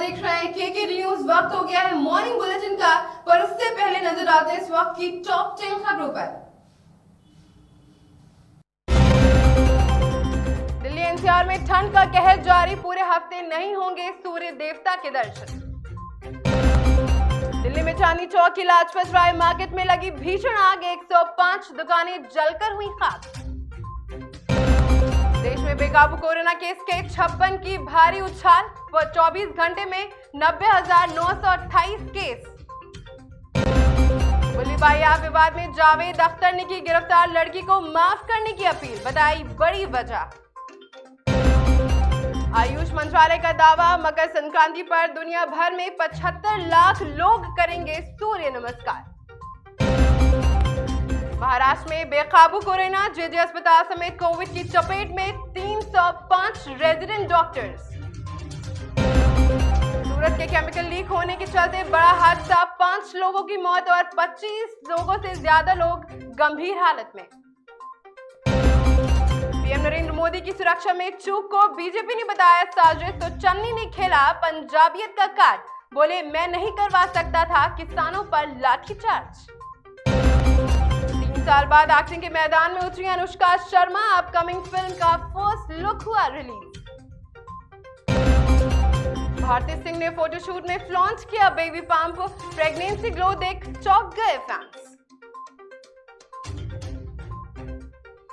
देख रहे हैं के न्यूज। वक्त हो गया है मॉर्निंग बुलेटिन का, पर उससे पहले नजर आते हैं इस वक्त की टॉप 10 खबरों पर। दिल्ली एनसीआर में ठंड का कहर जारी, पूरे हफ्ते नहीं होंगे सूर्य देवता के दर्शन। दिल्ली में चांदनी चौक की लाजपत राय मार्केट में लगी भीषण आग, 105 दुकानें जलकर हुई खाक। देश में बेकाबू कोरोना केस के 56 की भारी उछाल, 24 घंटे में 90,928 केस। बुल्लीबाइया विवाद में जावेद अख्तर ने की गिरफ्तार लड़की को माफ करने की अपील, बताई बड़ी वजह। आयुष मंत्रालय का दावा, मकर संक्रांति पर दुनिया भर में 75 लाख लोग करेंगे सूर्य नमस्कार। महाराष्ट्र में बेकाबू कोरोना, जेजे अस्पताल समेत कोविड की चपेट में 305 रेजिडेंट डॉक्टर्स। सूरत के केमिकल लीक होने के चलते बड़ा हादसा, 5 लोगों की मौत और 25 लोगों से ज्यादा लोग गंभीर हालत में। पीएम नरेंद्र मोदी की सुरक्षा में चूक को बीजेपी ने बताया साजिश, तो चन्नी ने खेला पंजाबियत का कार्ड, बोले मैं नहीं करवा सकता था किसानों पर लाठीचार्ज। 3 साल बाद एक्टिंग के मैदान में उतरी अनुष्का शर्मा, अपकमिंग फिल्म का फर्स्ट लुक हुआ रिलीज। भारती सिंह ने फोटोशूट में फ्लॉन्च किया बेबी पंप, प्रेगनेंसी ग्लो देख चौंक गए फैंस।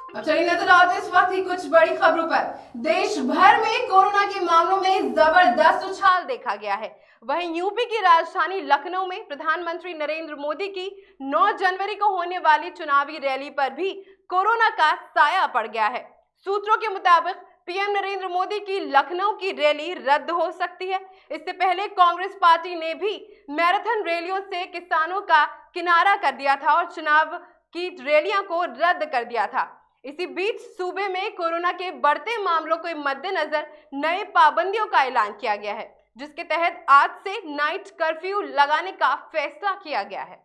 अब चलिए नजर आते इस वक्त की कुछ बड़ी खबरों पर। देश भर में कोरोना के मामलों में जबरदस्त उछाल देखा गया है। वहीं यूपी की राजधानी लखनऊ में प्रधानमंत्री नरेंद्र मोदी की 9 जनवरी को होने वाली चुनावी रैली पर भी कोरोना का साया पड़ गया है। सूत्रों के मुताबिक पीएम नरेंद्र मोदी की लखनऊ की रैली रद्द हो सकती है। इससे पहले कांग्रेस पार्टी ने भी मैराथन रैलियों से किसानों का किनारा कर दिया था और चुनाव की रैलियों को रद्द कर दिया था। इसी बीच सूबे में कोरोना के बढ़ते मामलों के मद्देनजर नए पाबंदियों का ऐलान किया गया है, जिसके तहत आज से नाइट कर्फ्यू लगाने का फैसला किया गया है।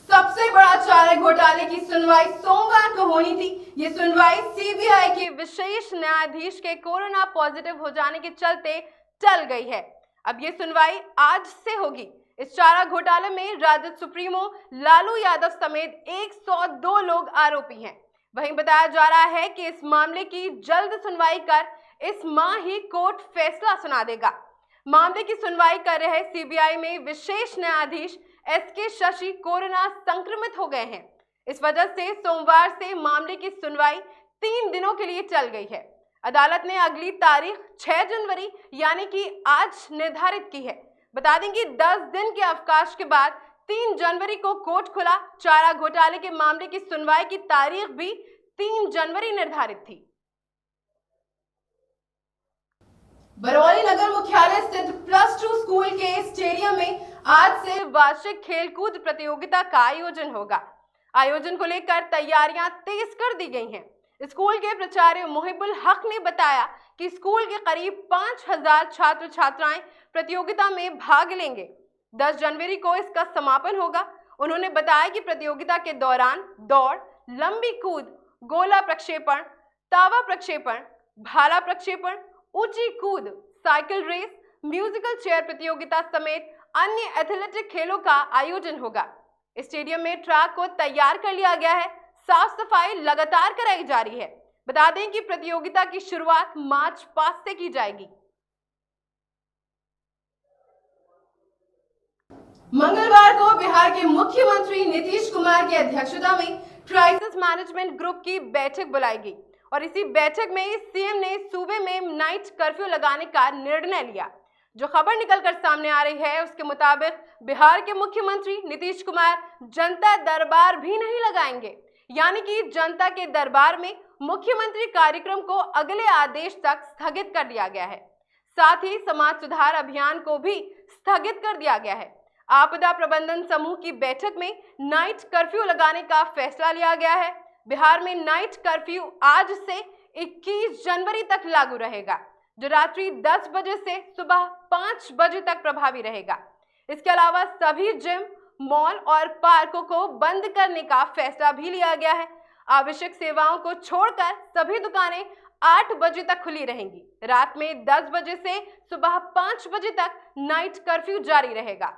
सबसे बड़ा चारा घोटाले की सुनवाई सोमवार को होनी थी। ये सुनवाई सीबीआई के विशेष न्यायाधीश के कोरोना पॉजिटिव हो जाने के चलते टल गई है। अब ये सुनवाई आज से होगी। इस चारा घोटाले में राजद सुप्रीमो लालू यादव समेत 102 लोग आरोपी हैं। वहीं बताया जा रहा है कि इस मामले की जल्द सुनवाई कर इस माह ही कोर्ट फैसला सुना देगा। मामले की सुनवाई कर रहे सीबीआई में विशेष न्यायाधीश एसके शशि कोरोना संक्रमित हो गए हैं। इस वजह से सोमवार से मामले की सुनवाई 3 दिनों के लिए चल गई है। अदालत ने अगली तारीख 6 जनवरी यानी कि आज निर्धारित की है। बता दें कि 10 दिन के अवकाश के बाद 3 जनवरी को कोर्ट खुला। चारा घोटाले के मामले की सुनवाई की तारीख भी 3 जनवरी निर्धारित थी। बरौली नगर मुख्यालय स्थित +2 स्कूल के स्टेडियम में आज से वार्षिक खेलकूद प्रतियोगिता का आयोजन होगा। आयोजन को लेकर तैयारियां तेज कर दी गई हैं। स्कूल के प्राचार्य मुहिबुल हक ने बताया कि स्कूल के करीब 5000 छात्र छात्राएं प्रतियोगिता में भाग लेंगे। 10 जनवरी को इसका समापन होगा। उन्होंने बताया कि प्रतियोगिता के दौरान दौड़, लंबी कूद, गोला प्रक्षेपण, तावा प्रक्षेपण, भाला प्रक्षेपण, ऊंची कूद, साइकिल रेस, म्यूजिकल चेयर प्रतियोगिता समेत अन्य एथलेटिक खेलों का आयोजन होगा। स्टेडियम में ट्रैक को तैयार कर लिया गया है। साफ सफाई लगातार कराई जा रही है। बता दें कि प्रतियोगिता की शुरुआत मार्च 5 से की जाएगी। मंगलवार को बिहार के मुख्यमंत्री नीतीश कुमार की अध्यक्षता में क्राइसिस मैनेजमेंट ग्रुप की बैठक बुलाई गई और इसी बैठक में सीएम ने सूबे में नाइट कर्फ्यू लगाने का निर्णय लिया। जो खबर निकलकर सामने आ रही है उसके मुताबिक बिहार के मुख्यमंत्री नीतीश कुमार जनता दरबार भी नहीं लगाएंगे, यानी कि जनता के दरबार में मुख्यमंत्री कार्यक्रम को अगले आदेश तक स्थगित कर दिया गया है। साथ ही समाज सुधार अभियान को भी स्थगित कर दिया गया है। आपदा प्रबंधन समूह की बैठक में नाइट कर्फ्यू लगाने का फैसला लिया गया है। बिहार में नाइट कर्फ्यू आज से 21 जनवरी तक लागू रहेगा, जो रात्रि 10 बजे से सुबह 5 बजे तक प्रभावी रहेगा। इसके अलावा सभी जिम, मॉल और पार्कों को बंद करने का फैसला भी लिया गया है। आवश्यक सेवाओं को छोड़कर सभी दुकानें 8 बजे तक खुली रहेंगी। रात में 10 बजे से सुबह 5 बजे तक नाइट कर्फ्यू जारी रहेगा।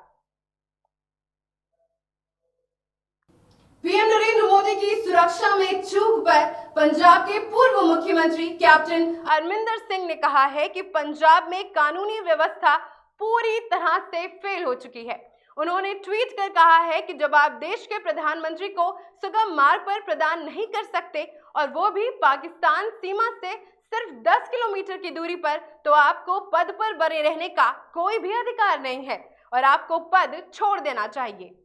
पीएम नरेंद्र मोदी की सुरक्षा में चूक पर पंजाब के पूर्व मुख्यमंत्री कैप्टन अमरिंदर सिंह ने कहा है कि पंजाब में कानूनी व्यवस्था पूरी तरह से फेल हो चुकी है। उन्होंने ट्वीट कर कहा है कि जब आप देश के प्रधानमंत्री को सुगम मार्ग पर प्रदान नहीं कर सकते और वो भी पाकिस्तान सीमा से सिर्फ 10 किलोमीटर की दूरी पर, तो आपको पद पर बने रहने का कोई भी अधिकार नहीं है और आपको पद छोड़ देना चाहिए।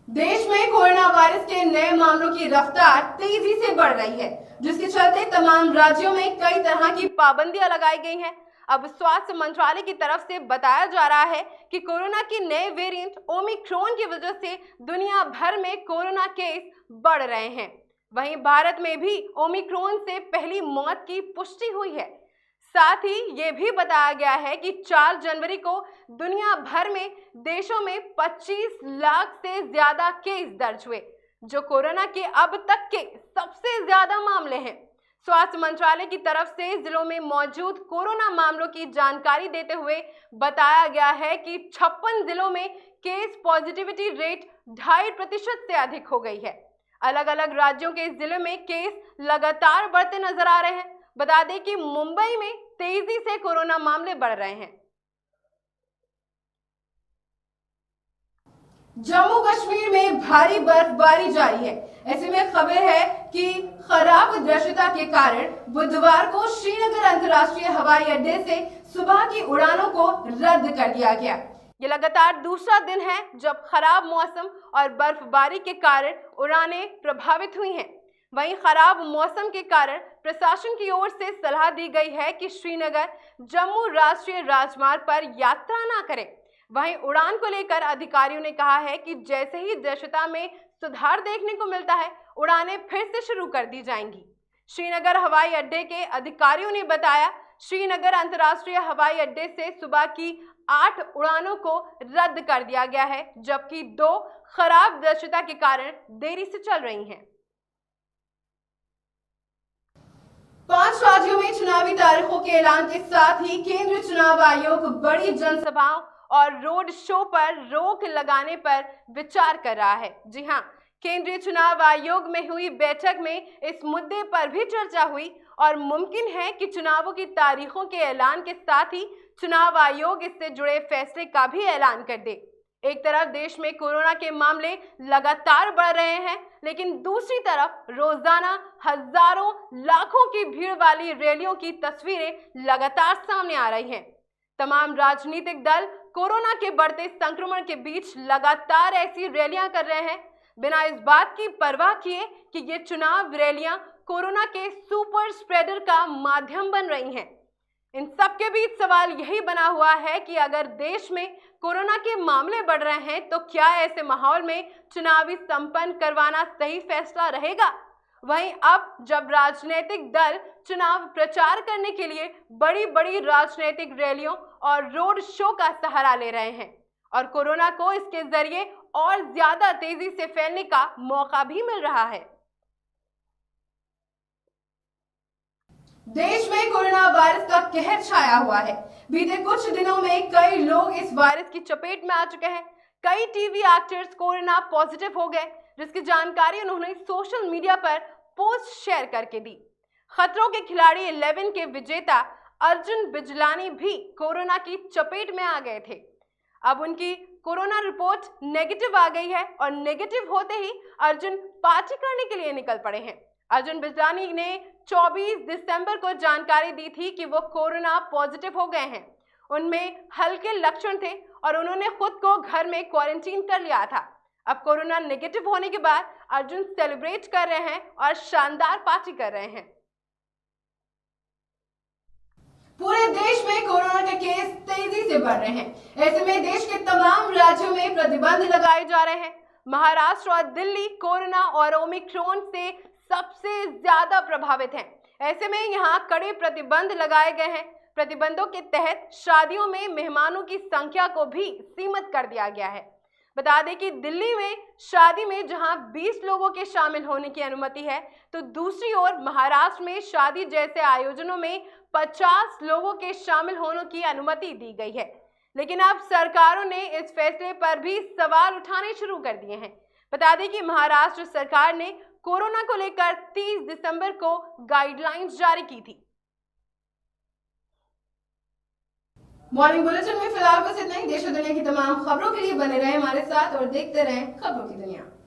देश में कोरोना वायरस के नए मामलों की रफ्तार तेजी से बढ़ रही है, जिसके चलते तमाम राज्यों में कई तरह की पाबंदियां लगाई गई हैं। अब स्वास्थ्य मंत्रालय की तरफ से बताया जा रहा है कि कोरोना के नए वेरिएंट ओमिक्रॉन की वजह से दुनिया भर में कोरोना केस बढ़ रहे हैं। वहीं भारत में भी ओमिक्रॉन से पहली मौत की पुष्टि हुई है। साथ ही ये भी बताया गया है कि 4 जनवरी को दुनिया भर में देशों में 25 लाख से ज्यादा केस दर्ज हुए, जो कोरोना के अब तक के सबसे ज्यादा मामले हैं। स्वास्थ्य मंत्रालय की तरफ से जिलों में मौजूद कोरोना मामलों की जानकारी देते हुए बताया गया है कि 56 जिलों में केस पॉजिटिविटी रेट 2.5% से अधिक हो गई है। अलग अलग राज्यों के जिलों में केस लगातार बढ़ते नजर आ रहे हैं। बता दें कि मुंबई में तेजी से कोरोना मामले बढ़ रहे हैं। जम्मू कश्मीर में भारी बर्फबारी जारी है। ऐसे में खबर है कि खराब दृश्यता के कारण बुधवार को श्रीनगर अंतर्राष्ट्रीय हवाई अड्डे से सुबह की उड़ानों को रद्द कर दिया गया। ये लगातार दूसरा दिन है जब खराब मौसम और बर्फबारी के कारण उड़ानें प्रभावित हुई हैं। वहीं खराब मौसम के कारण प्रशासन की ओर से सलाह दी गई है कि श्रीनगर जम्मू राष्ट्रीय राजमार्ग पर यात्रा ना करें। वहीं उड़ान को लेकर अधिकारियों ने कहा है कि जैसे ही दृश्यता में सुधार देखने को मिलता है, उड़ानें फिर से शुरू कर दी जाएंगी। श्रीनगर हवाई अड्डे के अधिकारियों ने बताया, श्रीनगर अंतर्राष्ट्रीय हवाई अड्डे से सुबह की 8 उड़ानों को रद्द कर दिया गया है, जबकि 2 खराब दृश्यता के कारण देरी से चल रही हैं। 5 राज्यों में चुनावी तारीखों के ऐलान के साथ ही केंद्रीय चुनाव आयोग बड़ी जनसभाओं और रोड शो पर रोक लगाने पर विचार कर रहा है। जी हां, केंद्रीय चुनाव आयोग में हुई बैठक में इस मुद्दे पर भी चर्चा हुई और मुमकिन है कि चुनावों की तारीखों के ऐलान के साथ ही चुनाव आयोग इससे जुड़े फैसले का भी ऐलान कर दे। एक तरफ देश में कोरोना के मामले लगातार बढ़ रहे हैं, लेकिन दूसरी तरफ रोजाना हजारों लाखों की भीड़ वाली रैलियों की तस्वीरें लगातार सामने आ रही हैं। तमाम राजनीतिक दल कोरोना के बढ़ते संक्रमण के बीच लगातार ऐसी रैलियां कर रहे हैं, बिना इस बात की परवाह किए कि ये चुनाव रैलियां कोरोना के सुपर स्प्रेडर का माध्यम बन रही हैं। इन सब के बीच सवाल यही बना हुआ है कि अगर देश में कोरोना के मामले बढ़ रहे हैं, तो क्या ऐसे माहौल में चुनावी संपन्न करवाना सही फैसला रहेगा? वहीं अब जब राजनीतिक दल चुनाव प्रचार करने के लिए बड़ी बड़ी राजनीतिक रैलियों और रोड शो का सहारा ले रहे हैं और कोरोना को इसके जरिए और ज्यादा तेजी से फैलने का मौका भी मिल रहा है। देश में कोरोना वायरस का कहर छाया हुआ है। बीते कुछ दिनों में कई लोग इस वायरस की चपेट में आ चुके हैं। कई टीवी एक्टर्स कोरोना पॉजिटिव हो गए, जिसकी जानकारी उन्होंने सोशल मीडिया पर पोस्ट शेयर करके दी। खतरों के खिलाड़ी 11 के विजेता अर्जुन बिजलानी भी कोरोना की चपेट में आ गए थे। अब उनकी कोरोना रिपोर्ट नेगेटिव आ गई है और नेगेटिव होते ही अर्जुन पार्टी करने के लिए निकल पड़े हैं। अर्जुन बिजलानी ने 24 दिसंबर को जानकारी दी थी कि वो कोरोना पॉजिटिव हो गए हैं। उनमें हल्के लक्षण थे और उन्होंने खुद को घर में क्वारंटीन कर लिया था। अब कोरोना नेगेटिव होने के बाद अर्जुन सेलिब्रेट कर रहे हैं और शानदार पार्टी कर रहे हैं। पूरे देश में कोरोना के केस तेजी से बढ़ रहे हैं। ऐसे में देश के तमाम राज्यों में प्रतिबंध लगाए जा रहे हैं। महाराष्ट्र और दिल्ली कोरोना और ओमिक्रॉन से सबसे ज्यादा प्रभावित हैं। ऐसे में यहाँ कड़े प्रतिबंध लगाए गए हैं। प्रतिबंधों के तहत शादियों में मेहमानों की संख्या को भी सीमित कर दिया गया है। बता दें कि दिल्ली में शादी में जहां 20 लोगों के शामिल होने की अनुमति है, तो दूसरी ओर महाराष्ट्र में शादी जैसे आयोजनों में 50 लोगों के शामिल होने की अनुमति दी गई है। लेकिन अब सरकारों ने इस फैसले पर भी सवाल उठाने शुरू कर दिए हैं। बता दें कि महाराष्ट्र सरकार ने कोरोना को लेकर 30 दिसंबर को गाइडलाइंस जारी की थी। मॉर्निंग बुलेटिन में फिलहाल बस इतना ही। देश और दुनिया की तमाम खबरों के लिए बने रहें हमारे साथ और देखते रहें खबरों की दुनिया।